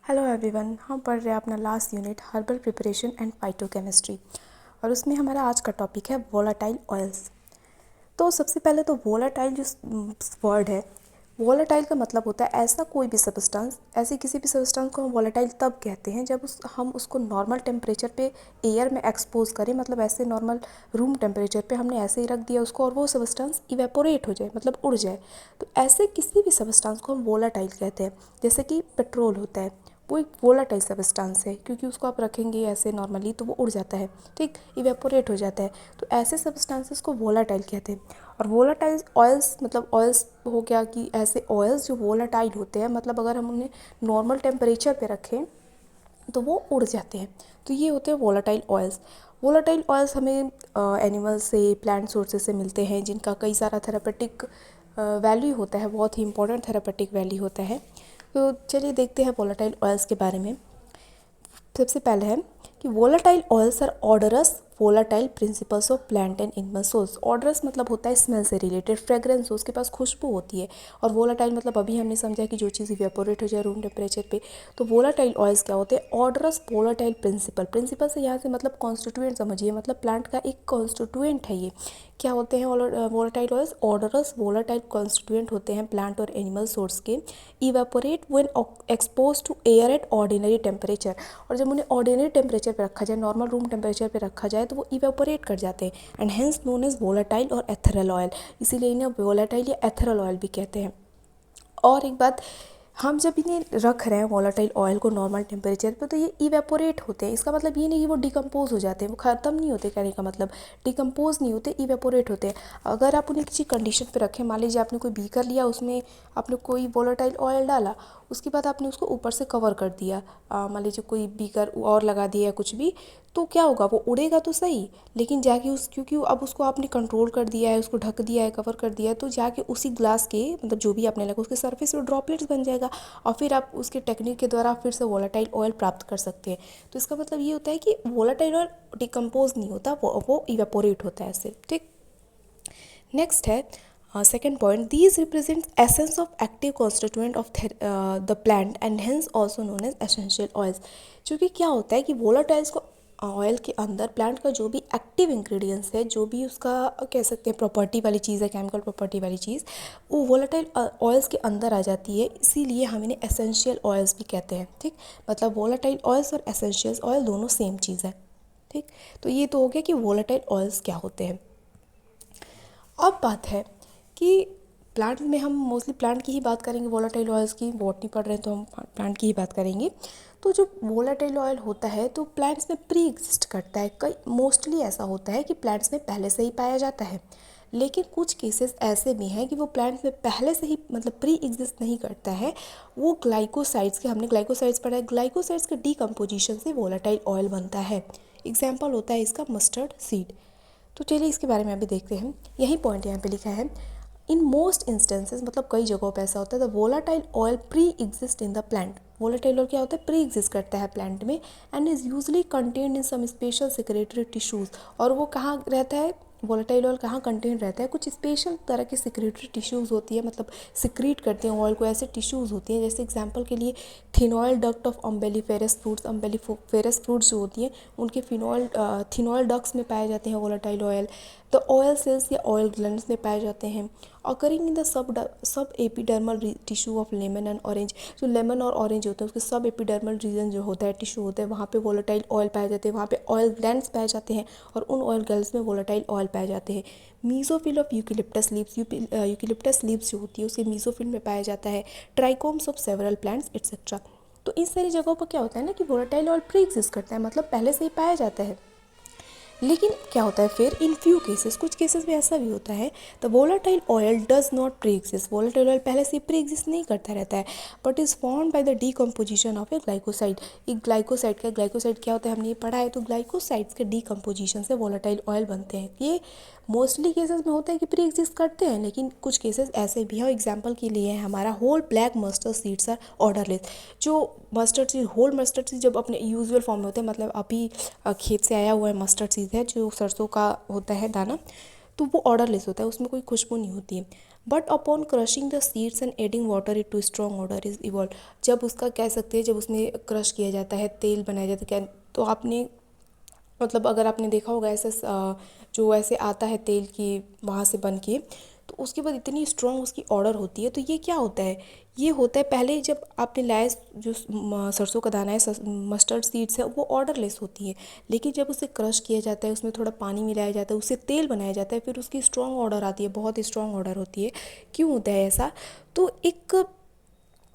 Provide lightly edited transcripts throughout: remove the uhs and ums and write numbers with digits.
Hello everyone, हम पढ़ रहे हैं अपना last unit herbal preparation and phytochemistry और उसमें हमारा आज का टॉपिक है वोलाटाइल ऑयल्स। तो सबसे पहले तो वोलाटाइल जो वर्ड है, वोलाटाइल का मतलब होता है ऐसा कोई भी सब्सटेंस, ऐसे किसी भी सब्सटेंस को हम वोलाटाइल तब कहते हैं जब हम उसको नॉर्मल टेम्परेचर पे एयर में एक्सपोज करें, मतलब ऐसे नॉर्मल रूम टेम्परेचर पे हमने ऐसे ही रख दिया उसको और वो सब्सटेंस इवेपोरेट हो जाए, मतलब उड़ जाए। तो ऐसे किसी भी सब्सटेंस को हम वोलाटाइल कहते हैं। जैसे कि पेट्रोल होता है, वो एक वोलाटाइल सब्सटेंस है क्योंकि उसको आप रखेंगे ऐसे नॉर्मली तो वो उड़ जाता है, ठीक, इवेपोरेट हो जाता है। तो ऐसे सब्सटेंसेस को वोलाटाइल कहते हैं। और वोलाटाइल ऑयल्स मतलब ऑयल्स हो गया कि ऐसे ऑयल्स जो वोलाटाइल होते हैं, मतलब अगर हम उन्हें नॉर्मल टेम्परेचर पे रखें तो वो उड़ जाते हैं। तो ये होते हैं वोलाटाइल ऑयल्स। वोलाटाइल ऑयल्स हमें एनिमल से, प्लांट सोर्सेज से मिलते हैं जिनका कई सारा थेरापेटिक वैल्यू होता है, बहुत ही इंपॉर्टेंट थेरापेटिक वैल्यू होता है। तो चलिए देखते हैं वोलाटाइल ऑयल्स के बारे में। सबसे पहले है कि volatile oils are odorous volatile principles of plant and animal source. Odorous मतलब होता है स्मेल से रिलेटेड, फ्रेग्रेंस उसके पास खुशबू होती है। और वोलाटाइल मतलब अभी हमने समझा कि जो चीज़ इवेपोरेट हो जाए रूम टेम्परेचर पे। तो वोलाटाइल ऑयल्स क्या होते हैं? Orders volatile principal. प्रिंसिपल से यहाँ से मतलब कॉन्स्टिट्यूएंट समझिए, मतलब प्लांट का एक कॉन्स्टिट्यूएंट है ये। क्या होते हैं volatile oils? Odorous volatile constituent होते हैं प्लांट और एनिमल सोर्स के। Evaporate when expose to air at ordinary temperature. और जब उन्हें ऑर्डिनरी टेम्परेचर पे रखा जाए, नॉर्मल रूम टेम्परेचर पे रखा जाए तो वो इवेपोरेट कर जाते हैं and hence known as volatile और एथेरल ऑयल। इसीलिए इन्हें वोलाटाइल या एथेरल ऑयल भी कहते हैं। और एक बात, हम जब इन्हें रख रहे हैं वोलाटाइल ऑयल को नॉर्मल टेम्परेचर पे तो ये इवेपोरेट होते हैं। इसका मतलब ये नहीं कि वो डिकम्पोज हो जाते हैं, वो ख़त्म नहीं होते। कहने का मतलब डिकम्पोज नहीं होते, इवेपोरेट होते हैं। अगर आप उन्हें किसी कंडीशन पे रखें, मान लीजिए आपने कोई बीकर लिया, उसमें आपने कोई वोलाटाइल ऑयल डाला, उसके बाद आपने उसको ऊपर से कवर कर दिया, मान लीजिए कोई बीकर और लगा दिया कुछ भी, तो क्या होगा? वो उड़ेगा तो सही, लेकिन जाके क्योंकि अब उसको आपने कंट्रोल कर दिया है, उसको ढक दिया है, कवर कर दिया है, तो जाके उसी ग्लास के मतलब जो भी आपने लगा उसके सरफेस पे ड्रॉपलेट्स बन जाएगा और फिर आप उसके टेक्निक के द्वारा फिर से वोलाटाइल ऑयल प्राप्त कर सकते हैं। तो इसका मतलब ये होता है कि वोलाटाइल ऑयल डिकम्पोज नहीं होता, वो इवेपोरेट होता है ऐसे, ठीक। नेक्स्ट है second point, these represent essence of active constituent of the plant and hence also known as essential oils. क्योंकि क्या होता है कि वोलाटाइल्स को ऑयल के अंदर प्लांट का जो भी एक्टिव इंग्रेडिएंट्स है, जो भी उसका कह सकते हैं प्रॉपर्टी वाली चीज़ है, केमिकल प्रॉपर्टी वाली चीज़, वो वोलाटाइल ऑयल्स के अंदर आ जाती है। इसीलिए हम इन्हें एसेंशियल ऑयल्स भी कहते हैं, ठीक। मतलब वोलाटाइल ऑयल्स और एसेंशियल ऑयल दोनों सेम चीज़ है, ठीक। तो ये तो हो गया कि वोलाटाइल ऑयल्स क्या होते हैं। अब बात है कि प्लांट में हम मोस्टली प्लांट की ही बात करेंगे, वोलाटाइल ऑयल्स की। बॉटनी पढ़ रहे हैं तो हम प्लांट की ही बात करेंगे। तो जो वोलाटाइल ऑयल होता है तो प्लांट्स में प्री एग्जिस्ट करता है। कई मोस्टली ऐसा होता है कि प्लांट्स में पहले से ही पाया जाता है, लेकिन कुछ केसेस ऐसे भी हैं कि वो प्लांट्स में पहले से ही मतलब प्री एग्जिस्ट नहीं करता है। वो ग्लाइकोसाइड्स के, हमने ग्लाइकोसाइड्स पढ़ा है, ग्लाइकोसाइड्स के डीकम्पोजिशन से वोलाटाइल ऑयल बनता है। एग्जाम्पल होता है इसका मस्टर्ड सीड। तो चलिए इसके बारे में अभी देखते हैं। यही पॉइंट यहाँ पे लिखा है, इन मोस्ट इंस्टेंसेस, मतलब कई जगहों पे ऐसा होता है, the volatile oil pre exist in the plant. Volatile oil क्या होता है? प्री एग्जिस्ट करता है प्लांट में and is usually contained in some special secretory tissues. और वो कहाँ रहता है? वोलाटाइल ऑयल कहाँ कंटेन रहता है? कुछ स्पेशल तरह की सिक्रेटरी टिश्यूज़ होती है, मतलब सिक्रीट करते हैं ऑयल को, ऐसे टिश्यूज़ होती हैं। जैसे एग्जांपल के लिए थिनॉयल duct of umbelliferous fruits, umbelliferous fruits जो होती हैं उनके थिनॉयल डक्ट्स में पाए जाते हैं volatile oil. The oil cells या ऑयल ग्लैंड्स में पाए जाते हैं। Occurring in the sub epidermal tissue of lemon and orange. जो लेमन और ऑरेंज होते हैं उसके सब एपिडर्मल रीजन जो होता है, टिश्यू होता है, वहाँ पे वोलाटाइल ऑयल पाए जाते हैं, वहाँ पे ऑयल ग्लैंड्स पाए जाते हैं और उन ऑयल ग्लैंड्स में वोलाटाइल ऑयल पाए जाते हैं। Mesophyll of eucalyptus leaves, eucalyptus leaves जो होती है उसके मीसोफिल में पाया जाता है। Trichomes of several plants etcetera. तो इन सारी जगहों पर क्या होता है ना कि वोलाटाइल ऑयल प्री एग्जिस्ट करता है, मतलब पहले से ही पाया जाता है। लेकिन क्या होता है फिर, इन फ्यू केसेस, कुछ केसेस में ऐसा भी होता है, the volatile oil does not pre exist. Volatile oil पहले से प्री एग्जिस्ट नहीं करता रहता है, but is form by the decomposition of A glycoside. एक ग्लाइकोसाइड का, ग्लाइकोसाइड क्या होता है हमने ये पढ़ा है, तो ग्लाइकोसाइड्स के डीकम्पोजिशन से वोलाटाइल ऑयल बनते हैं। ये मोस्टली केसेस में होता है कि प्री एग्जिस्ट करते हैं, लेकिन कुछ केसेस ऐसे भी हैं। एग्जाम्पल के लिए है हमारा whole black mustard seeds are odourless. जो mustard seed, whole mustard seed जब अपने यूजुअल फॉर्म में होते हैं, मतलब अभी खेत से आया हुआ है मस्टर्ड सीड है जो सरसों का होता है दाना, तो वो ऑर्डरलेस होता है, उसमें कोई खुशबू नहीं होती है। But upon crushing the seeds and adding water it to strong odour is evolve. जब उसका कह सकते हैं, जब उसमें क्रश किया जाता है, तेल बनाया जाता है, क्या तो आपने मतलब अगर आपने देखा होगा ऐसे जो ऐसे आता है तेल की वहाँ से बन के, तो उसके बाद इतनी स्ट्रॉन्ग उसकी ऑर्डर होती है। तो ये क्या होता है, ये होता है पहले जब आपने लाया जो सरसों का दाना है, मस्टर्ड सीड्स है, वो ऑर्डरलेस होती है। लेकिन जब उसे क्रश किया जाता है, उसमें थोड़ा पानी मिलाया जाता है, उससे तेल बनाया जाता है, फिर उसकी स्ट्रॉन्ग ऑर्डर आती है, बहुत स्ट्रॉन्ग ऑर्डर होती है। क्यों होता है ऐसा, तो एक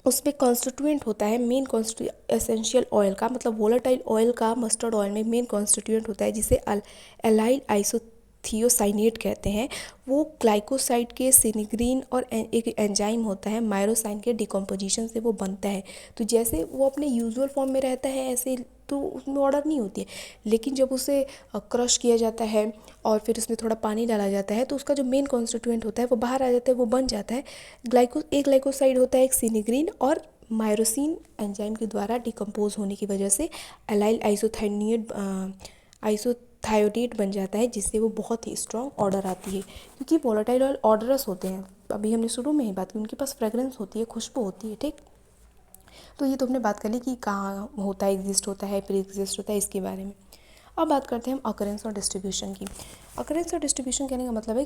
उसमें कॉन्स्टिट्यूएंट होता है, मेन कॉन्स्टिट्यूएंट एसेंशियल ऑयल का, मतलब वोलेटाइल ऑयल का मस्टर्ड ऑयल में मेन कॉन्स्टिट्यूएंट होता है जिसे एलाइल आइसोथियोसाइनेट कहते हैं। वो ग्लाइकोसाइड के सिनिग्रीन और एक एंजाइम होता है मायरोसाइन के डिकम्पोजिशन से वो बनता है। तो जैसे वो अपने यूजुअल फॉर्म में रहता है ऐसे तो उसमें ऑर्डर नहीं होती है, लेकिन जब उसे क्रश किया जाता है और फिर उसमें थोड़ा पानी डाला जाता है तो उसका जो मेन कॉन्स्टिट्यूएंट होता है वो बाहर आ जाता है, वो बन जाता है। एक ग्लाइकोसाइड होता है, एक सिनिग्रीन, और मायरोसिन एंजाइम के द्वारा डिकम्पोज होने की वजह से एलाइल आइसोथायोडेट बन जाता है, जिससे वो बहुत ही स्ट्रॉन्ग ऑर्डर आती है। क्योंकि वोलेटाइल ऑयल ऑर्डरस होते हैं, अभी हमने शुरू में ही बात की, उनके पास फ्रेगरेंस होती है, खुशबू होती है, ठीक। तो ये तो हमने बात कर ली कि कहाँ होता है, एग्जिस्ट होता है, प्री एग्जिस्ट होता है, इसके बारे में। अब बात करते हैं हम अकरेंस और डिस्ट्रीब्यूशन की। अकरेंस और डिस्ट्रीब्यूशन कहने का मतलब है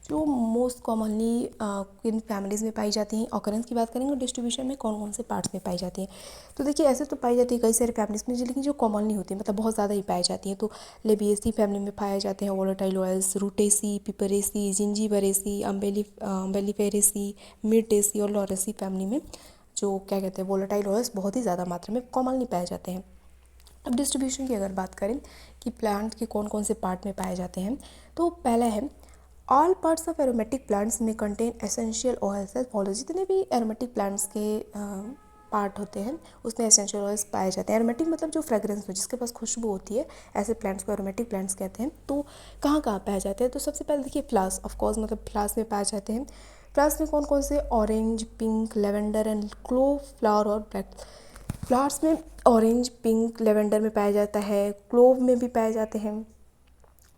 जो मोस्ट कॉमनली किन फैमिलीज़ में पाई जाती हैं। अकरेंस की बात करेंगे और डिस्ट्रीब्यूशन में कौन कौन से पार्ट्स में पाई जाती हैं। तो देखिए ऐसे तो पाई जाती है कई सारे फैमिलीज़ में, लेकिन जो कॉमनली होती है मतलब बहुत ज़्यादा ही पाई जाती हैं, तो लेबिएसी फैमिली में पाए जाते हैं volatile oils, Rutaceae, Piperaceae, Zingiberaceae, Umbelliferaceae, Myrtaceae और लॉरेसी फैमिली में जो क्या कहते हैं वोलेटाइल ऑयल्स बहुत ही ज़्यादा मात्रा में कॉमनली पाए जाते हैं। अब डिस्ट्रीब्यूशन की अगर बात करें कि प्लांट के कौन कौन से पार्ट में पाए जाते हैं, तो पहला है all parts of aromatic plants में contain essential oils as follow. जितने भी एरोमेटिक प्लांट्स के पार्ट होते हैं उसमें एसेंशियल ऑयल्स पाए जाते हैं। एरोमेटिक मतलब जो फ्रेगरेंस हो, जिसके पास खुशबू होती है, ऐसे प्लांट्स को एरोमेटिक प्लांट्स कहते हैं। तो कहाँ कहाँ पाए जाते हैं, तो सबसे पहले देखिए फ्लावर्स, ऑफकोर्स मतलब फ्लावर्स में पाए जाते हैं। फ्लावर्स में कौन कौन से, orange, pink, lavender and clove flower और ब्लैक। फ्लावर्स में ऑरेंज, पिंक, लेवेंडर में पाया जाता है, क्लोव में भी पाए जाते हैं।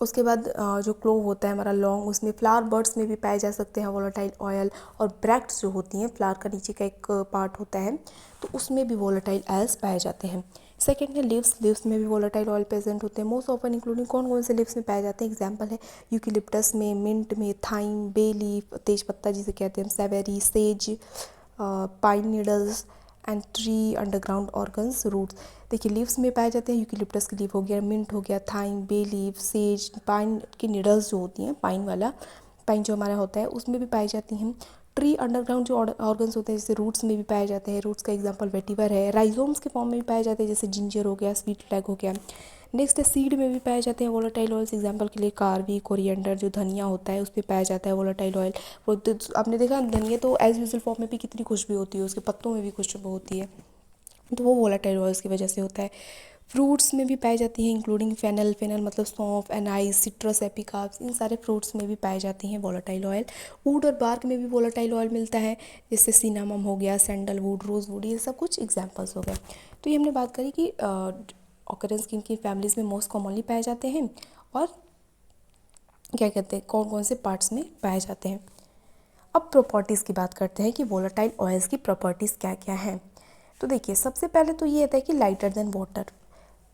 उसके बाद जो क्लोव होता है हमारा लॉन्ग, उसमें फ्लावर बर्ड्स में भी पाए जा सकते हैं वोलेटाइल ऑयल। और ब्रैक्ट्स जो होती हैं, फ्लावर का नीचे का एक पार्ट होता है, तो उसमें भी वोलेटाइल ऑयल्स पाए जाते हैं। सेकेंड है लिव्स, लिव्स में भी वोलेटाइल ऑयल प्रेजेंट होते हैं। मोस्ट ऑफन इंक्लूडिंग कौन कौन से लिव्स में पाए जाते हैं, एग्जाम्पल है यूकेलिप्टस में, मिंट में, थाइम, बे लीफ, तेज पत्ता जिसे कहते हैं, savory, sage, pine needles and tree underground organs, roots. देखिए लीव्स में पाए जाते हैं, यूकेलिप्टस की लीव हो गया, मिंट हो गया, thyme, bay leaf, sage, pine की निडल्स जो होती हैं, पाइन वाला पाइन जो हमारा होता है उसमें भी पाई जाती हैं। ट्री अंडरग्राउंड जो ऑर्गन्स होते हैं जैसे रूट्स में भी पाए जाते हैं, रूट्स का एग्जांपल वेटिवर है। राइजोम्स के फॉर्म में भी पाए जाते हैं जैसे जिंजर हो गया, स्वीट फ्लैग हो गया। नेक्स्ट है सीड में भी पाए जाते हैं वोलेटाइल ऑयल्स, एग्जांपल के लिए कार्वी, कोरिएंडर जो धनिया होता है उस पर पाया जाता है वोलेटाइल ऑयल। वो आपने देखा धनिया तो एज यूजुअल फॉर्म में भी कितनी खुशबू होती है, उसके पत्तों में भी खुशबू होती है, तो वो वोलेटाइल ऑयल्स की वजह से होता है। फ्रूट्स में भी पाई जाती हैं इंक्लूडिंग फेनल, फेनल मतलब सौंफ, एनाइस, सिट्रस एपिकार्प्स, इन सारे फ्रूट्स में भी पाई जाती हैं वोलेटाइल ऑयल। वुड और बार्क में भी वोलेटाइल ऑयल मिलता है, जैसे सिनामम हो गया, सैंडलवुड, रोजवुड, ये सब कुछ एग्जांपल्स हो गए। तो ये हमने बात करी कि ऑकरेंस किन किन फैमिलीज़ में मोस्ट कॉमनली पाए जाते हैं और क्या कहते हैं कौन कौन से पार्ट्स में पाए जाते हैं। अब प्रॉपर्टीज़ की बात करते हैं कि वोलेटाइल ऑयल्स की प्रॉपर्टीज़ क्या क्या हैं। तो देखिए सबसे पहले तो ये होता है कि लाइटर देन वाटर।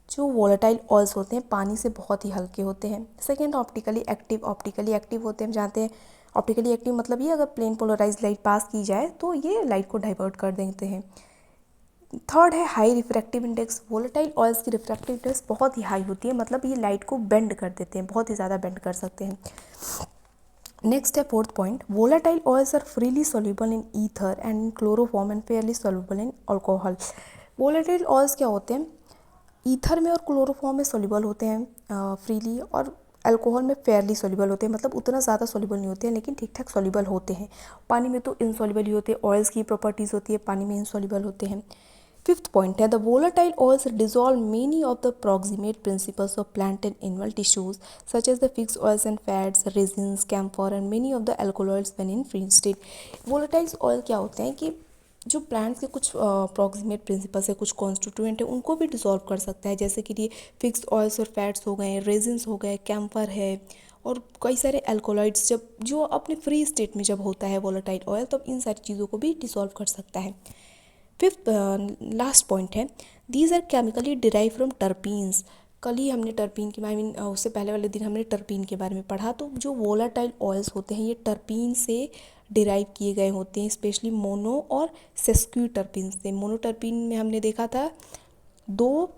जो वोलेटाइल ऑयल्स होते हैं पानी से बहुत ही हल्के होते हैं। Second optically active, optically active होते हैं, हम जानते हैं ऑप्टिकली एक्टिव मतलब ये अगर प्लेन पोलराइज लाइट पास की जाए तो ये लाइट को डाइवर्ट कर देते हैं। थर्ड है high refractive index. Volatile oils की रिफ्रैक्टिव इंडेक्स बहुत ही हाई होती है, मतलब ये लाइट को बेंड कर देते हैं, बहुत ही ज़्यादा बेंड कर सकते हैं। नेक्स्ट है fourth point, volatile oils are freely soluble in ether and in chloroform and fairly soluble in alcohol. Volatile oils क्या होते हैं, ईथर में और क्लोरोफॉर्म में सॉल्युबल होते हैं फ्रीली, और अल्कोहल में फेयरली सॉल्युबल होते हैं, मतलब उतना ज़्यादा सॉल्युबल नहीं होते हैं लेकिन ठीक ठाक सॉल्युबल होते हैं। पानी में तो इनसॉल्युबल ही होते हैं, ऑयल्स की प्रॉपर्टीज़ होती है पानी में इनसॉल्युबल होते हैं। फिफ्थ पॉइंट है the volatile oils dissolve many of the proximate principles of plant and animal tissues such as the fix oils and fats, resins, camphor and many of the alkaloids when in free state. Volatiles oil क्या होते हैं कि जो plants के कुछ proximate principles है, कुछ constituent है, उनको भी डिसॉल्व कर सकता है, जैसे कि ये फिक्स्ड ऑयल्स और फैट्स हो गए, रेजिन्स हो गए, कैम्फर है, और कई एल्कोहलाइड्स एल्कोलॉइड्स जब जो अपने फ्री स्टेट में जब होता है वोलेटाइल ऑयल, तब इन सारी चीज़ों को भी डिसॉल्व कर सकता है। फिफ्थ लास्ट पॉइंट है, these are chemically derive from terpenes. कल ही हमने टर्पीन के बारे में उससे पहले वाले दिन हमने टर्पीन के बारे में पढ़ा। तो जो वोलाटाइल ऑयल्स होते हैं ये टर्पीन से डिराइव किए गए होते हैं, स्पेशली मोनो और सेस्क्यू टर्पीन से। मोनोटर्पीन में हमने देखा था 2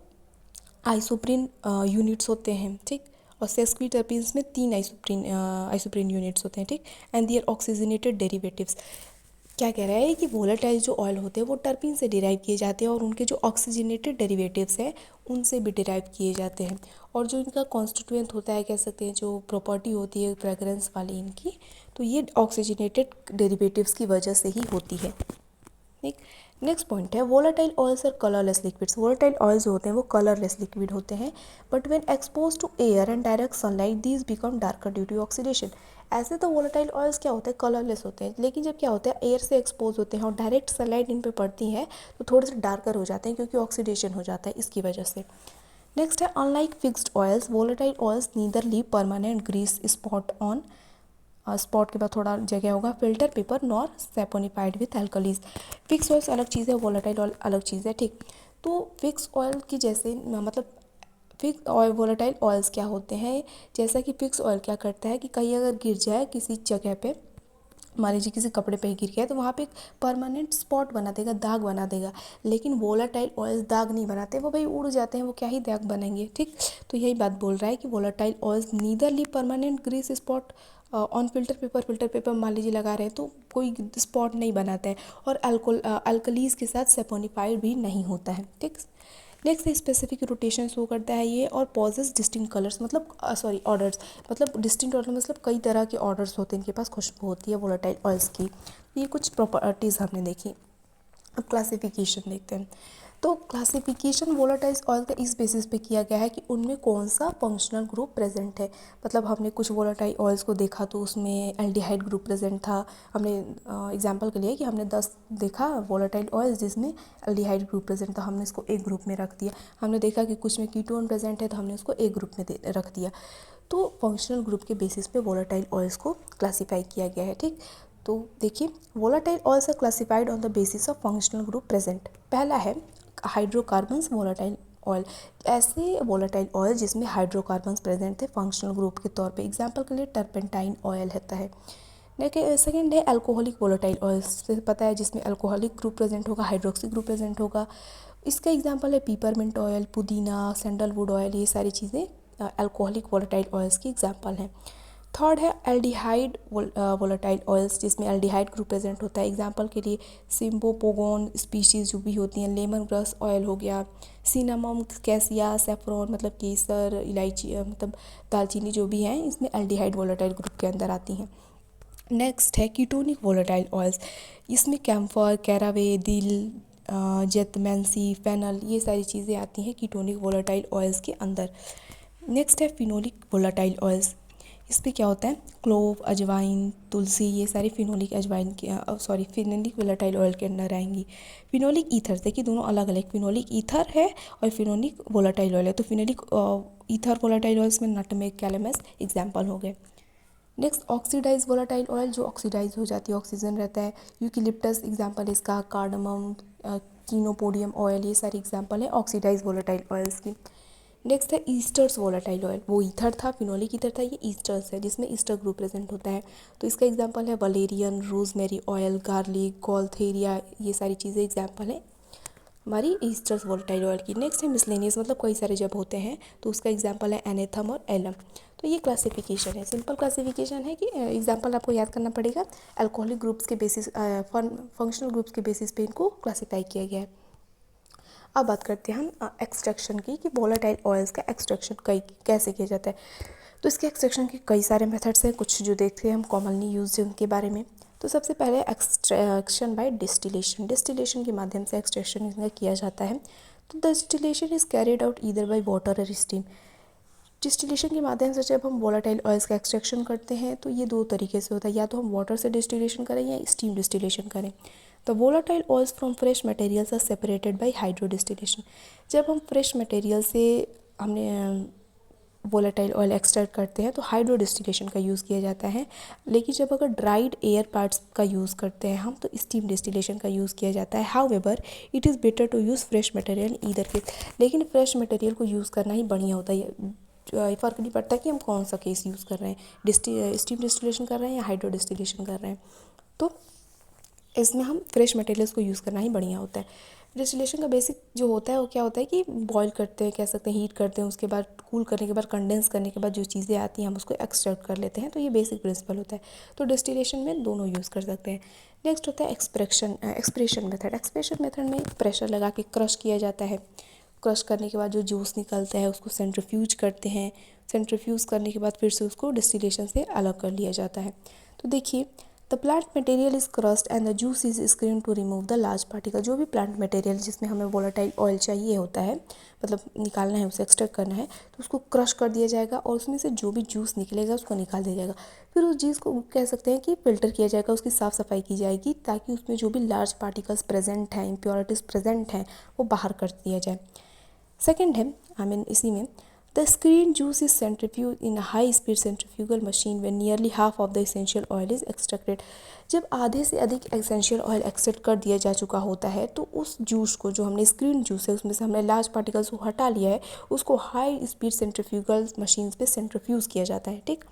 आइसोप्रीन यूनिट्स होते हैं, ठीक, और सेस्क्यू टर्पीन्स में 3 आइसोप्रीन यूनिट्स होते हैं, ठीक, एंड दियर ऑक्सीजनेटेड डेरिवेटिव्स। क्या कह रहा है कि वोलेटाइल जो ऑयल होते हैं वो टर्पीन से डिराइव किए जाते हैं और उनके जो ऑक्सीजनेटेड डेरिवेटिव्स हैं उनसे भी डिराइव किए जाते हैं। और जो इनका कॉन्स्टिट्यूएंट होता है, कह सकते हैं जो प्रॉपर्टी होती है फ्रेगरेंस वाली इनकी, तो ये ऑक्सीजनेटेड डेरिवेटिव्स की वजह से ही होती है, ठीक। नेक्स्ट पॉइंट है, वोलेटाइल ऑयल्स और कलरलेस लिक्विड्स। वोलेटाइल ऑयल्स जो होते हैं वो कलरलेस लिक्विड होते हैं, but when expose to air and direct sunlight these become darker due to oxidation. ऐसे तो वोलेटाइल ऑयल्स क्या होते हैं, कलरलेस होते हैं, लेकिन जब क्या होता है एयर से एक्सपोज होते हैं और डायरेक्ट सनलाइट इन पे पड़ती है तो थोड़े से डार्कर हो जाते हैं क्योंकि ऑक्सीडेशन हो जाता है इसकी वजह से। नेक्स्ट है, unlike fixed oils volatile oils neither leave permanent grease spot on, spot के बाद थोड़ा जगह होगा, filter paper nor saponified with alkalies. Fix oils अलग चीज़ है, वोलेटाइल ऑयल अलग चीज़ है, ठीक। तो फिक्स ऑयल की जैसे मतलब फिक्स ऑयल वोलेटाइल ऑयल्स क्या होते हैं, जैसा कि फिक्स ऑयल क्या करता है कि कहीं अगर गिर जाए किसी जगह पे, मान लीजिए किसी कपड़े पे गिर गया तो वहाँ पे एक परमानेंट स्पॉट बना देगा, दाग बना देगा। लेकिन वोलेटाइल ऑयल्स दाग नहीं बनाते, वो भाई उड़ जाते हैं, वो क्या ही दाग बनाएंगे, ठीक। तो यही बात बोल रहा है कि volatile oils neither leave permanent grease spot on filter paper. Filter paper मान लीजिए लगा रहे हैं तो कोई स्पॉट नहीं बनाता है, और अल्कलीज के साथ सेपोनिफाइड भी नहीं होता है, ठीक। नेक्स्ट स्पेसिफिक रोटेशन शो करता है ये, और पॉजेस डिस्टिंक्ट कलर्स मतलब ऑर्डर्स, मतलब डिस्टिंक्ट ऑर्डर मतलब कई तरह के ऑर्डर्स होते हैं इनके पास, खुशबू होती है वोलेटाइल ऑयल्स की। ये कुछ प्रॉपर्टीज़ हमने देखी। अब क्लासिफिकेशन देखते हैं। तो क्लासिफिकेशन वोलेटाइल ऑयल का इस बेसिस पे किया गया है कि उनमें कौन सा फंक्शनल ग्रुप प्रेजेंट है। मतलब हमने कुछ वोलेटाइल ऑयल्स को देखा तो उसमें एल्डिहाइड ग्रुप प्रेजेंट था। हमने एग्जांपल के लिए कि हमने 10 देखा वोलेटाइल ऑयल्स जिसमें एल्डिहाइड ग्रुप प्रेजेंट था, हमने इसको एक ग्रुप में रख दिया। हमने देखा कि कुछ में कीटोन प्रेजेंट है तो हमने उसको एक ग्रुप में रख दिया। तो फंक्शनल ग्रुप के बेसिस पे वोलेटाइल ऑयल्स को क्लासीफाई किया गया है, ठीक। तो देखिए, volatile oils are classified on the basis of functional group present. पहला है हाइड्रोकार्बन्स वोलेटाइल ऑयल, ऐसे वोलेटाइल ऑयल जिसमें हाइड्रोकार्बन्स प्रेजेंट थे फंक्शनल ग्रुप के तौर पे। एग्जांपल के लिए टर्पेंटाइन ऑयल होता है। सेकेंड है अल्कोहलिक वोलेटाइल ऑयल्स, से पता है जिसमें अल्कोहलिक ग्रुप प्रेजेंट होगा, हाइड्रोक्सी ग्रुप प्रेजेंट होगा। इसका एग्जांपल है पीपरमिंट ऑयल, पुदीना, सैंडलवुड ऑयल, ये सारी चीज़ें अल्कोहलिक वोलेटाइल ऑयल्स की एग्जांपल हैं। थर्ड है एल्डिहाइड वोलेटाइल ऑयल्स, जिसमें एल्डिहाइड ग्रुप प्रेजेंट होता है। एग्जांपल के लिए सिम्बोपोगोन स्पीशीज़ जो भी होती हैं, लेमन ग्रास ऑयल हो गया, सिनामम, कैसिया, सेफ्रॉन मतलब केसर, इलायची मतलब दालचीनी जो भी हैं, इसमें एल्डिहाइड वोलेटाइल ग्रुप के अंदर आती हैं। नेक्स्ट है कीटोनिक वोलेटाइल ऑयल्स, इसमें कैम्फर, कैरावे, दिल, जेतमैंसी, फेनल, ये सारी चीज़ें आती हैं कीटोनिक वोलेटाइल ऑयल्स के अंदर। नेक्स्ट है फिनोलिक वोलेटाइल ऑयल्स, इसमें क्या होता है क्लोव, अजवाइन, तुलसी, ये सारी फिनोलिक अजवाइन के फिनोलिक वोलेटाइल ऑयल के अंदर आएंगी। फिनोलिक ईथर, देखिए दोनों अलग अलग, फिनोलिक ईथर है और फिनोलिक वोलेटाइल ऑयल है। तो फिनोलिक ईथर वोलेटाइल ऑयल्स में नटमेग, कैलेमस एग्जाम्पल हो गए। नेक्स्ट ऑक्सीडाइज वोलेटाइल ऑयल, जो ऑक्सीडाइज हो जाती है, ऑक्सीजन रहता है। यूकेलिप्टस एग्जाम्पल इसका, कार्डमम, कीनोपोडियम ऑयल, ये सारी एग्जाम्पल है ऑक्सीडाइज वोलेटाइल ऑयल्स की। नेक्स्ट है ईस्टर्स वोलेटाइल ऑयल, वो ईथर था, फिनोलिक ईथर था, ये ईस्टर्स है जिसमें ईस्टर ग्रुप प्रेजेंट होता है। तो इसका एग्जांपल है Valerian, rosemary oil, garlic, gaultheria, ये सारी चीज़ें एग्जांपल है हमारी ईस्टर्स वोलेटाइल ऑयल की। नेक्स्ट है मिसलेनियस, मतलब कई सारे जब होते हैं तो उसका एग्जांपल है एनेथम और एलम। तो ये क्लासिफिकेशन है, सिंपल क्लासिफिकेशन है कि एग्जांपल आपको याद करना पड़ेगा। अल्कोहलिक ग्रुप्स के बेसिस, फंक्शनल ग्रुप्स के बेसिस पे इनको क्लासीफाई किया गया है। अब बात करते हैं हम एक्सट्रैक्शन की, कि वोलेटाइल ऑयल्स का एक्सट्रैक्शन कैसे किया जाता है। तो इसके एक्सट्रैक्शन के कई सारे मेथड्स हैं, कुछ जो देखते हैं हम कॉमनली यूज उनके बारे में। तो सबसे पहले एक्सट्रैक्शन बाय डिस्टिलेशन, डिस्टिलेशन के माध्यम से एक्सट्रैक्शन इसका किया जाता है। तो distillation is carried out either by water और स्टीम। डिस्टिलेशन के माध्यम से जब हम वोलेटाइल ऑयल्स का एक्सट्रैक्शन करते हैं तो ये दो तरीके से होता है, या तो हम वाटर से डिस्टिलेशन करें या स्टीम डिस्टिलेशन करें। The volatile oils from fresh materials are separated by hydro distillation. जब हम फ्रेश मटेरियल से हमने वोलेटाइल ऑयल एक्सट्रैक्ट करते हैं तो हाइड्रो डिस्टिलेशन का यूज़ किया जाता है। लेकिन जब अगर ड्राइड एयर पार्ट्स का यूज़ करते हैं हम तो स्टीम डिस्टिलेशन का यूज़ किया जाता है। However it is better to use fresh material either case, लेकिन फ्रेश मटेरियल को यूज़ करना ही बढ़िया होता है। फ़र्क नहीं पड़ता कि हम कौन सा केस यूज़ कर रहे हैं, स्टीम डिस्टिलेशन कर रहे हैं या हाइड्रो डिस्टिलेशन कर रहे हैं, तो इसमें हम फ्रेश मटेरियल्स को यूज़ करना ही बढ़िया होता है। डिस्टिलेशन का बेसिक जो होता है वो क्या होता है कि बॉईल करते हैं, कह सकते हैं हीट करते हैं, उसके बाद कूल करने के बाद कंडेंस करने के बाद जो चीज़ें आती हैं हम उसको एक्सट्रैक्ट कर लेते हैं। तो ये बेसिक प्रिंसिपल होता है। तो डिस्टिलेशन में दोनों यूज़ कर सकते हैं। नेक्स्ट होता है एक्सप्रेशन मेथड। एक्सप्रेशन मेथड में प्रेशर लगा के क्रश किया जाता है। क्रश करने के बाद जो जूस निकलता है उसको सेंट्रीफ्यूज करते हैं। सेंट्रीफ्यूज करने के बाद फिर से उसको डिस्टिलेशन से अलग कर लिया जाता है। तो देखिए, the plant material is crushed and the juice is screen to remove the large particle. जो भी प्लांट मटेरियल जिसमें हमें वोलेटाइल ऑयल चाहिए होता है, मतलब निकालना है, उसे एक्सट्रैक्ट करना है, तो उसको क्रश कर दिया जाएगा और उसमें से जो भी जूस निकलेगा उसको निकाल दिया जाएगा। फिर उस चीज़ को कह सकते हैं कि फ़िल्टर किया जाएगा, उसकी साफ़ सफाई की जाएगी ताकि उसमें जो भी लार्ज पार्टिकल्स प्रेजेंट हैं, इम्प्योरिटीज़ प्रेजेंट हैं, वो बाहर कर दिया जाए। सेकेंड है इसी में the screen juice is centrifuge in high speed centrifugal machine way nearly half of the essential oil is extracted. जब आधे से अधिक एसेंशियल ऑयल एक्सट्रैक्ट कर दिया जा चुका होता है तो उस जूस को, जो हमने स्क्रीन जूस है उसमें से हमने लार्ज पार्टिकल्स को हटा लिया है, उसको हाई स्पीड सेंट्रीफ्यूगल मशीन पे सेंट्रीफ्यूज किया जाता है। ठीक,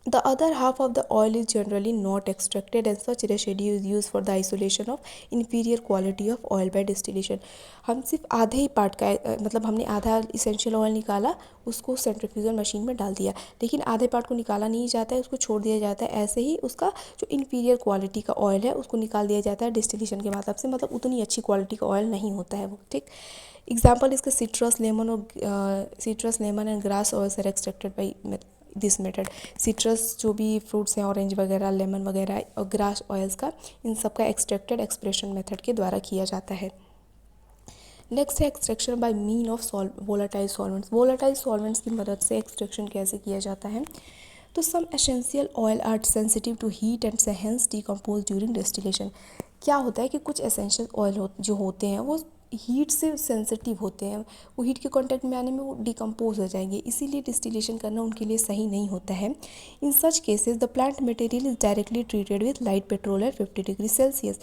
the other half of the oil is generally not extracted and such residue is used for the isolation of inferior quality of oil by distillation। हम सिर्फ आधे ही पार्ट का मतलब हमने आधा इसेंशियल ऑयल निकाला, उसको सेंट्रीफ्यूगल मशीन में डाल दिया, लेकिन आधे पार्ट को निकाला नहीं जाता है, उसको छोड़ दिया जाता है। ऐसे ही उसका जो इन्फीरियर क्वालिटी का ऑयल है उसको निकाल दिया जाता है डिस्टिलेशन के माध्यम से, मतलब उतनी अच्छी क्वालिटी का ऑयल नहीं होता है वो। ठीक, एग्जाम्पल इसका citrus lemon and grass oils are extracted by this method. Citrus जो भी फ्रूट्स हैं, ऑरेंज वगैरह, लेमन वगैरह और ग्रास ऑयल्स का, इन सब का एक्सट्रैक्टेड एक्सप्रेशन मेथड के द्वारा किया जाता है। नेक्स्ट है extraction by mean of volatile solvents. Volatile solvents की मदद से एक्सट्रैक्शन कैसे किया जाता है? तो some essential oil are sensitive to heat and hence decompose during distillation. क्या होता है कि कुछ एसेंशियल ऑयल जो होते हैं वो हीट से सेंसिटिव होते हैं, वो हीट के कांटेक्ट में आने में वो डिकम्पोज हो जाएंगे, इसीलिए डिस्टिलेशन करना उनके लिए सही नहीं होता है। In such cases the plant material is directly treated with light petrol at 50 degree Celsius.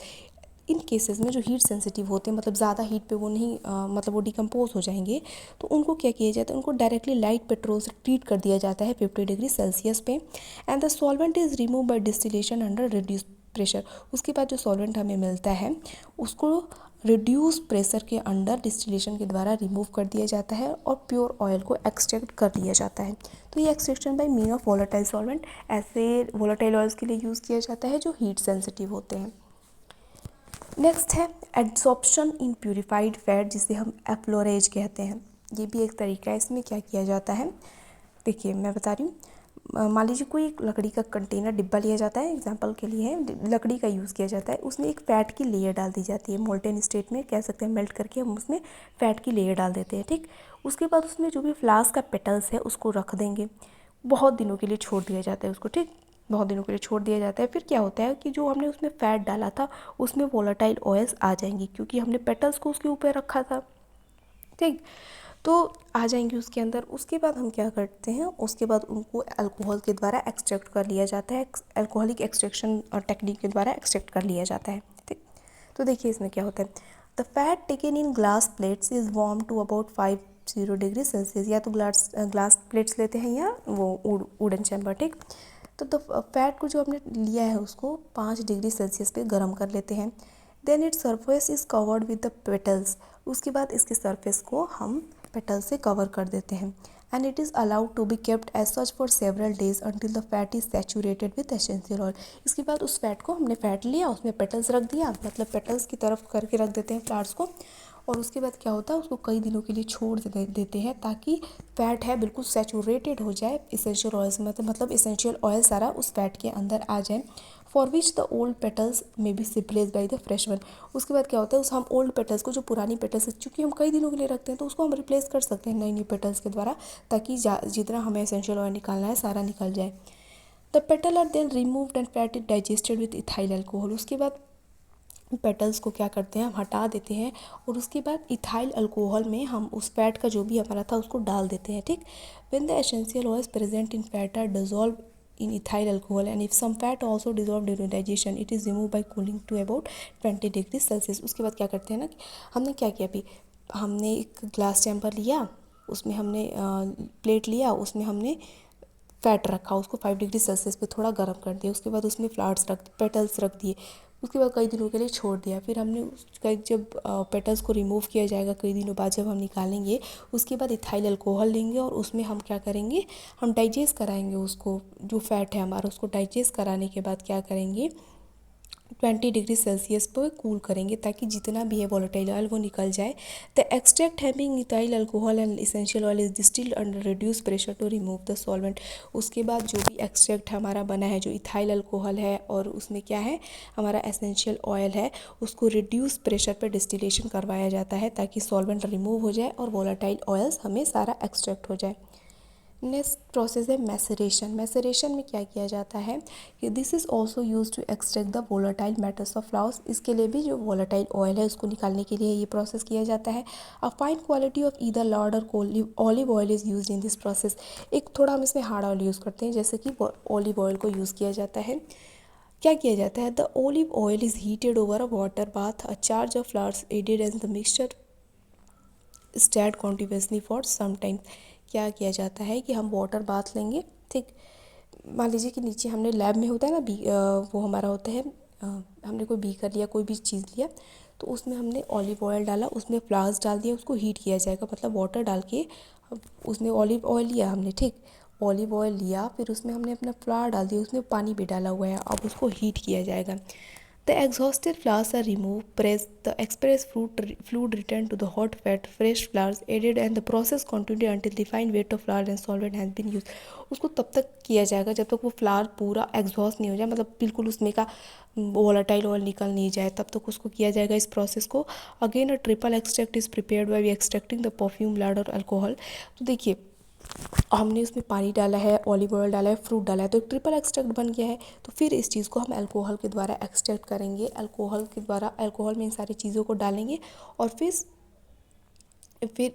In cases में जो हीट सेंसिटिव होते हैं, मतलब ज़्यादा हीट पे वो नहीं मतलब वो डिकम्पोज हो जाएंगे, तो उनको क्या किया जाता है, उनको डायरेक्टली लाइट पेट्रोल से ट्रीट कर दिया जाता है 50 डिग्री सेल्सियस पे। And the solvent is remove by distillation under reduce pressure. उसके बाद जो सॉल्वेंट हमें मिलता है उसको रिड्यूस प्रेशर के अंडर डिस्टिलेशन के द्वारा रिमूव कर दिया जाता है और प्योर ऑयल को एक्सट्रैक्ट कर लिया जाता है। तो ये extraction by mean of volatile solvent ऐसे वोलेटाइल ऑयल्स के लिए यूज़ किया जाता है जो हीट सेंसिटिव होते हैं। नेक्स्ट है एड्सॉर्प्शन इन प्यूरिफाइड फैट, जिसे हम एफ्लोरेज कहते हैं। ये भी एक तरीका है। इसमें क्या किया जाता है, देखिए मैं बता रही हूँ। मान लीजिए कोई एक लकड़ी का कंटेनर डिब्बा लिया जाता है, एग्जांपल के लिए है, लकड़ी का यूज़ किया जाता है, उसमें एक फ़ैट की लेयर डाल दी जाती है, मोल्टेन स्टेट में कह सकते हैं, मेल्ट करके हम उसमें फ़ैट की लेयर डाल देते हैं। ठीक, उसके बाद उसमें जो भी फ्लास्क का पेटल्स है उसको रख देंगे, बहुत दिनों के लिए छोड़ दिया जाता है उसको। ठीक, बहुत दिनों के लिए छोड़ दिया जाता है। फिर क्या होता है कि जो हमने उसमें फ़ैट डाला था उसमें वोलेटाइल ऑयल्स आ जाएंगी, क्योंकि हमने पेटल्स को उसके ऊपर रखा था। ठीक, तो आ जाएंगी उसके अंदर। उसके बाद हम क्या करते हैं, उसके बाद उनको अल्कोहल के द्वारा एक्सट्रैक्ट कर लिया जाता है, अल्कोहलिक एक्सट्रैक्शन टेक्निक के द्वारा एक्सट्रैक्ट कर लिया जाता है। ठीक, तो देखिए इसमें क्या होता है, the fat taken in glass plates is warm to about 50 degree Celsius. या तो ग्लास प्लेट्स लेते हैं या वो वुडन चैम्बर। ठीक, तो फैट को जो हमने लिया है उसको 5 डिग्री सेल्सियस पे गर्म कर लेते हैं। Then its surface is covered with the petals. उसके बाद इसके सरफेस को हम पेटल से कवर कर देते हैं। And it is allowed to be kept as such for several days until the fat is saturated with essential oil. इसके बाद उस फैट को हमने फैट लिया, उसमें पेटल्स रख दिया, मतलब पेटल्स की तरफ करके रख देते हैं फ्लावर्स को, और उसके बाद क्या होता है उसको कई दिनों के लिए छोड़ देते हैं ताकि फैट है बिल्कुल सैचुरेटेड हो जाए इसेंशियल ऑयल से, मतलब इसेंशियल ऑयल सारा उस फैट के अंदर आ जाए। For which the old petals may be replace by the fresh one. उसके बाद क्या होता है, उस हम ओल्ड पेटल्स को, जो पुरानी पेटल्स चूँकि हम कई दिनों के लिए रखते हैं, तो उसको हम रिप्लेस कर सकते हैं नई नई पेटल्स के द्वारा, ताकि जितना हमें एसेंशियल ऑयल निकालना है सारा निकल जाए। The petal are then removed and fat is digested with ethyl alcohol. उसके बाद पेटल्स को क्या करते हैं, हम हटा देते हैं और उसके बाद इथाइल अल्कोहल में हम उस फैट का जो भी हमारा था उसको डाल देते हैं, ठीक। When the essential oils present in fat are dissolve in ethyl alcohol and if some fat also dissolved during digestion it is removed by cooling to about 20 degree Celsius. उसके बाद क्या करते हैं ना, हमने क्या किया, अभी हमने एक ग्लास चैम्बर लिया, उसमें हमने प्लेट लिया, उसमें हमने फैट रखा, उसको 5 डिग्री सेल्सियस पे थोड़ा गर्म कर दिया, उसके बाद उसमें फ्लावर्स पेटल्स रख दिए, उसके बाद कई दिनों के लिए छोड़ दिया। फिर हमने उसका जब पेटल्स को रिमूव किया जाएगा कई दिनों बाद जब हम निकालेंगे, उसके बाद इथाइल अल्कोहल लेंगे और उसमें हम क्या करेंगे, हम डाइजेस्ट कराएंगे उसको, जो फैट है हमारा उसको डाइजेस्ट कराने के बाद क्या करेंगे, 20 डिग्री सेल्सियस पर कूल करेंगे ताकि जितना भी है वोलेटाइल ऑयल वो निकल जाए। The extract having ethyl alcohol and essential oil is distilled under reduce pressure to remove the solvent. उसके बाद जो भी एक्सट्रैक्ट हमारा बना है, जो इथाइल अल्कोहल है और उसमें क्या है हमारा एसेंशियल ऑयल है, उसको रिड्यूस प्रेशर पर डिस्टिलेशन करवाया जाता है ताकि सॉल्वेंट रिमूव हो जाए और वोलेटाइल ऑयल्स हमें सारा एक्सट्रैक्ट हो जाए। नेक्स्ट प्रोसेस है मैसरेशन। मैसरेशन में क्या किया जाता है कि this is also use to extract the volatile matters of flowers. इसके लिए भी जो वोलेटाइल ऑयल है उसको निकालने के लिए ये प्रोसेस किया जाता है। A fine quality of either lard और olive oil is use in this process. एक थोड़ा हम इसमें हार्ड ऑयल यूज़ करते हैं, जैसे कि ऑलिव ऑयल को यूज़ किया जाता है। क्या किया जाता है, the olive oil is heated over a water bath, a charge of flowers added as the mixture stirred continuously for some time. क्या किया जाता है कि हम वाटर बाथ लेंगे, ठीक। मान लीजिए कि नीचे हमने लैब में होता है ना वो हमारा होता है, हमने कोई बीकर लिया, कोई भी चीज़ लिया, तो उसमें हमने ऑलिव ऑयल डाला, उसमें फ्लावर्स डाल दिया, उसको हीट किया जाएगा, मतलब वाटर डाल के उसमें ऑलिव ऑयल लिया हमने, ठीक। ऑलिव ऑयल लिया, फिर उसमें हमने अपना फ्लावर डाल दिया, उसमें पानी भी डाला हुआ है, अब उसको हीट किया जाएगा। The exhausted flowers are removed, pressed, the expressed fluid returned to the hot fat, fresh flowers added and the process continued until the fine weight of flour and solvent has been used। उसको तब तक किया जाएगा जब तक वो flower पूरा exhaust नहीं हो जाए, मतलब बिल्कुल उसमें का वोलेटाइल ऑयल निकल नहीं जाए, तब तक उसको किया जाएगा इस प्रोसेस को। Again a triple extract is prepared by extracting the perfume lard और अल्कोहल। तो देखिए हमने उसमें पानी डाला है, ऑलिव ऑयल डाला है, फ्रूट डाला है, तो एक ट्रिपल एक्सट्रैक्ट बन गया है। तो फिर इस चीज़ को हम अल्कोहल के द्वारा एक्सट्रैक्ट करेंगे, अल्कोहल के द्वारा अल्कोहल में इन सारी चीज़ों को डालेंगे और फिर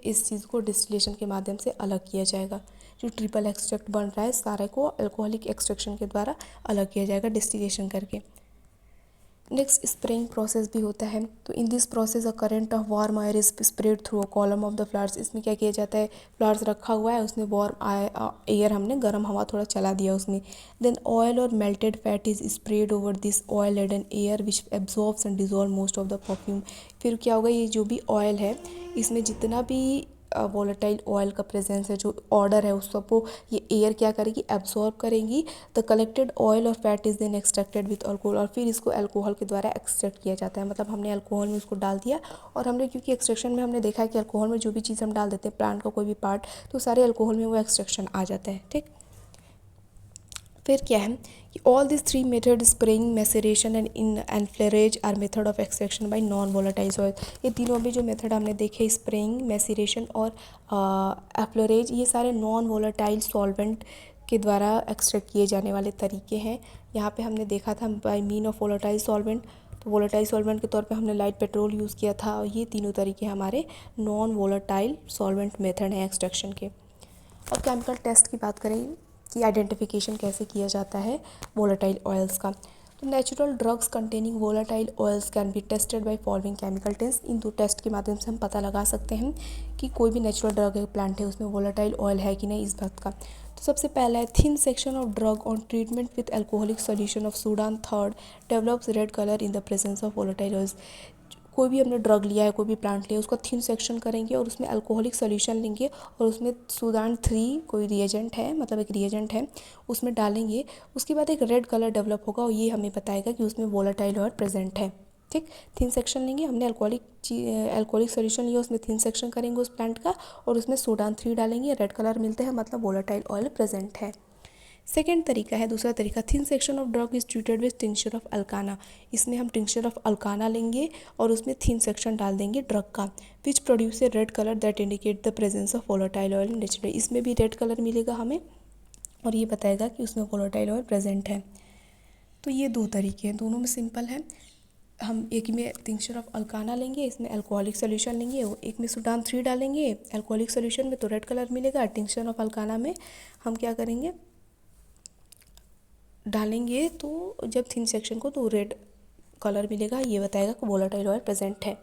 इस चीज़ को डिस्टिलेशन के माध्यम से अलग किया जाएगा। जो ट्रिपल एक्सट्रैक्ट बन रहा है सारे को अल्कोहलिक एक्सट्रैक्शन के द्वारा अलग किया जाएगा डिस्टिलेशन करके। नेक्स्ट स्प्रेइंग प्रोसेस भी होता है। तो इन this process a current of warm air is spread through a column of the flowers. इसमें क्या किया जाता है, फ्लावर्स रखा हुआ है, उसमें वार्म एयर हमने गर्म हवा थोड़ा चला दिया उसमें। देन ऑयल और melted fat is spread over this oil and air which absorbs and dissolve most of the perfume. फिर क्या होगा, ये जो भी ऑयल है इसमें जितना भी वोलेटाइल ऑयल का प्रेजेंस है, जो ऑर्डर है उस सबको ये एयर क्या करेगी, एब्जॉर्ब करेंगी। द कलेक्टेड ऑयल और fat is then extracted with alcohol. और फिर इसको अल्कोहल के द्वारा एक्सट्रैक्ट किया जाता है, मतलब हमने अल्कोहल में उसको डाल दिया और हमने, क्योंकि एक्सट्रैक्शन में हमने देखा है कि अल्कोहल में जो भी चीज़ हम डाल देते हैं, प्लांट का कोई भी पार्ट, तो सारे अल्कोहल में वो एक्सट्रैक्शन आ जाता है, ठीक। फिर क्या है कि all this three method spraying, maceration and in enfleurage are method of extraction by non volatile oil. ये तीनों भी जो मेथड हमने देखे, स्प्रेइंग, मैसेरेशन और एफ्लोरेज, ये सारे नॉन वोलेटाइल सॉल्वेंट के द्वारा एक्सट्रैक्ट किए जाने वाले तरीके हैं। यहाँ पे हमने देखा था by mean of volatile solvent, तो वोलेटाइल सॉल्वेंट के तौर पे हमने लाइट पेट्रोल यूज़ किया था, और ये तीनों तरीके हमारे नॉन वोलेटाइल सॉल्वेंट मेथड हैं एक्सट्रैक्शन के। और केमिकल टेस्ट की बात करें कि आइडेंटिफिकेशन कैसे किया जाता है वोलेटाइल ऑयल्स का, तो natural drugs containing volatile oils can be tested by following chemical test. इन दो टेस्ट के माध्यम से हम पता लगा सकते हैं कि कोई भी नेचुरल ड्रग है, प्लांट है, उसमें वोलेटाइल ऑयल है कि नहीं, इस बात का। तो सबसे पहला है thin section of drug on treatment with alcoholic solution of Sudan third develops red colour in the presence of volatile oils. कोई भी हमने ड्रग लिया है, कोई भी प्लांट लिया है, उसका थिन सेक्शन करेंगे और उसमें अल्कोहलिक सोल्यूशन लेंगे और उसमें सूडान 3 कोई रिएजेंट है, मतलब एक रिएजेंट है, उसमें डालेंगे। उसके बाद एक रेड कलर डेवलप होगा और ये हमें बताएगा कि उसमें वोलेटाइल ऑयल प्रेजेंट है, ठीक। थिन सेक्शन लेंगे, हमने अल्कोहलिक सोल्यूशन लिया, उसमें थिन सेक्शन करेंगे उस प्लांट का और उसमें सूडान 3 डालेंगे, रेड कलर मिलते हैं, मतलब वोलेटाइल ऑयल प्रेजेंट है। सेकेंड तरीका है, दूसरा तरीका, thin section of drug is treated with tincture of alkanna. इसमें हम टिंक्चर ऑफ अल्काना लेंगे और उसमें थिन सेक्शन डाल देंगे ड्रग का, which produce a red colour that indicate the presence of volatile oil naturally. इसमें भी रेड कलर मिलेगा हमें और ये बताएगा कि उसमें वोलेटाइल ऑयल प्रेजेंट है। तो ये दो तरीके हैं, दोनों में सिंपल है। हम एक में टिंक्चर ऑफ अल्काना लेंगे, इसमें अल्कोहलिक सोल्यूशन लेंगे, एक में सुडान 3 डालेंगे अल्कोहलिक सोल्यूशन में तो रेड कलर मिलेगा। टिंक्चर ऑफ अल्काना में हम क्या करेंगे, डालेंगे तो जब थिन सेक्शन को तो रेड कलर मिलेगा। ये बताएगा कि वोलेटाइल ऑयल प्रेजेंट है।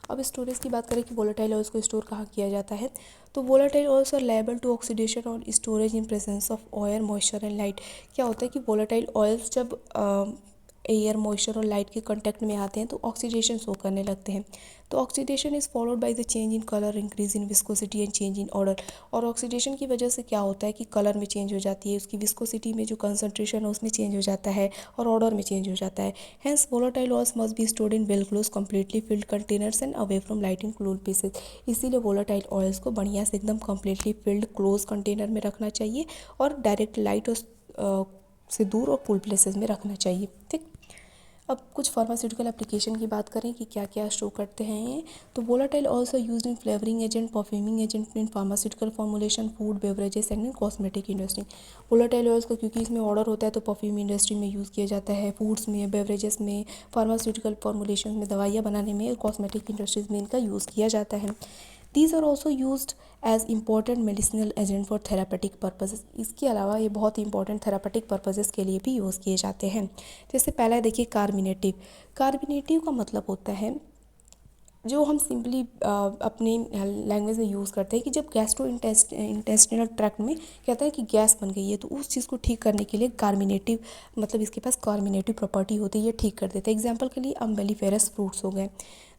अब स्टोरेज की बात करें कि वोलेटाइल ऑयल्स को स्टोर कहाँ किया जाता है, तो volatile oils are liable to oxidation और storage in presence of oil, moisture and light. क्या होता है कि वोलेटाइल ऑयल्स जब एयर, मॉइस्चर और लाइट के कांटेक्ट में आते हैं तो ऑक्सीडेशन शो करने लगते हैं। तो oxidation is followed by the change in colour, increase in viscosity and change in order. और ऑक्सीडेशन की वजह से क्या होता है कि कलर में चेंज हो जाती है, उसकी विस्कोसिटी में जो कंसंट्रेशन है उसमें चेंज हो जाता है और ऑर्डर में चेंज हो जाता है। Hence volatile oils must be stored in well close completely field containers and away from light in cool pieces. इसीलिए वोलेटाइल ऑयल्स को बढ़िया से एकदम कम्प्लीटली फिल्ड क्लोज कंटेनर में रखना चाहिए और डायरेक्ट लाइट से दूर और कूल प्लेसेस में रखना चाहिए। ठीक, अब कुछ फार्मास्यूटिकल एप्लीकेशन की बात करें कि क्या क्या शो करते हैं ये, तो volatile oils are used in flavouring agent, perfuming agent, in pharmaceutical formulation, food beverages and in cosmetic industry. Volatile oils को क्योंकि इसमें ऑर्डर होता है तो परफ्यूम इंडस्ट्री में यूज़ किया जाता है, फूड्स में, बेवरेजेस में, फार्मास्यूटिकल फॉर्मुलेशन में, दवाइयाँ बनाने में, कॉस्मेटिक इंडस्ट्रीज में इनका यूज़ किया जाता है। These are also used as important medicinal agent for therapeutic purposes. इसके अलावा ये बहुत ही इंपॉर्टेंट थेरापेटिक पर्पजेज़ के लिए भी यूज़ किए जाते हैं। जैसे पहला देखिए कार्बिनेटिव। कार्बिनेटिव का मतलब होता है, जो हम सिंपली अपने लैंग्वेज में यूज़ करते हैं कि जब गैस्ट्रो इंटेस्टिनल ट्रैक्ट में कहता है कि गैस बन गई है तो उस चीज़ को ठीक करने के लिए कार्बिनेटिव, मतलब इसके पास कार्बिनेटिव प्रॉपर्टी होती है, ये ठीक कर देता है। एग्जांपल के लिए अम्बेलिफेरस फ्रूट्स हो गए।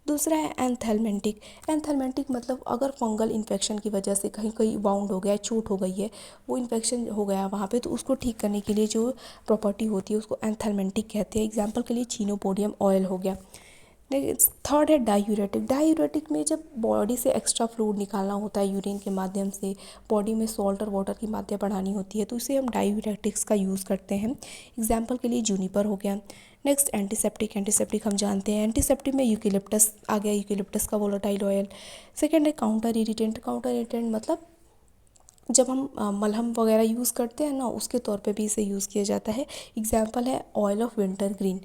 दूसरा है एंथेलमेंटिक। एंथेलमेंटिक मतलब अगर फंगल इन्फेक्शन की वजह से कहीं कहीं बाउंड हो गया, चोट हो गई है, वो इन्फेक्शन हो गया वहाँ पे, तो उसको ठीक करने के लिए जो प्रॉपर्टी होती है उसको एंथेलमेंटिक कहते हैं। एग्जांपल के लिए चीनोपोडियम ऑयल हो गया। थर्ड है डायूरेटिक। डायूरेटिक में जब बॉडी से एक्स्ट्रा फ्लूइड निकालना होता है यूरिन के माध्यम से, बॉडी में सॉल्ट और वाटर की मात्रा बढ़ानी होती है, तो इसे हम डायूरेटिक्स का यूज़ करते हैं। एग्जांपल के लिए जूनिपर हो गया। Next antiseptic. एंटीसेप्टिक हम जानते हैं, एंटीसेप्टिक में यूकेलिप्टस आ गया, यूकेलिप्टस का वोलेटाइल ऑयल। सेकेंड है काउंटर इरिटेंट। काउंटर इरिटेंट मतलब जब हम मलहम वगैरह यूज़ करते हैं ना, उसके तौर पे भी इसे यूज़ किया जाता है। एग्जांपल है oil of winter green.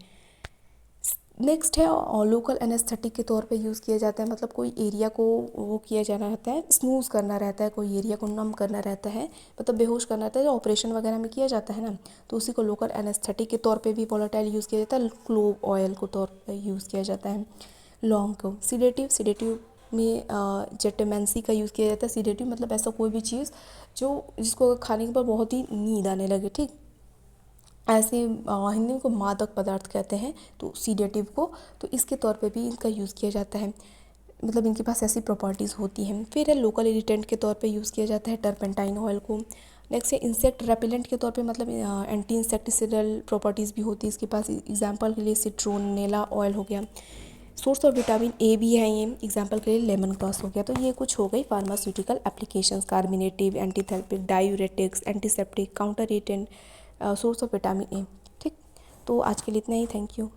Next है लोकल एनेस्थेटिक के तौर पे यूज़ किया जाता है, मतलब कोई एरिया को वो किया जाना रहता है, स्नूज करना रहता है, कोई एरिया को नम करना रहता है, मतलब बेहोश करना रहता है, जो ऑपरेशन वगैरह में किया जाता है ना, तो उसी को लोकल एनेस्थेटिक के तौर पे भी वोलेटाइल यूज़ किया जाता है। क्लोव ऑयल को तौर पे यूज़ किया जाता है। लौंग को सीडेटिव। सीडेटिव में जेटेमेंसी का यूज़ किया जाता है। सीडेटिव मतलब ऐसा कोई भी चीज़ जो जिसको खाने के बाद बहुत ही नींद आने लगे, ठीक, ऐसे हिंदी में को मादक पदार्थ कहते हैं, तो सीडेटिव को, तो इसके तौर पे भी इनका यूज़ किया जाता है, मतलब इनके पास ऐसी प्रॉपर्टीज़ होती हैं। फिर है लोकल इरिटेंट के तौर पे यूज़ किया जाता है टर्पेंटाइन ऑयल को। नेक्स्ट है इंसेक्ट रेपेलेंट के तौर पे, मतलब एंटी इंसेक्टिसाइडल प्रॉपर्टीज़ भी होती है इसके पास। एग्जांपल के लिए सिट्रोनेला ऑयल हो गया। सोर्स ऑफ विटामिन ए भी है ये। एग्जांपल के लिए लेमन ग्रास हो गया। तो ये कुछ हो गई pharmaceutical applications, carminative, antitherapic, diuretics, antiseptic, counter irritant, source of vitamin A. ठीक, तो आज के लिए इतना ही। Thank you.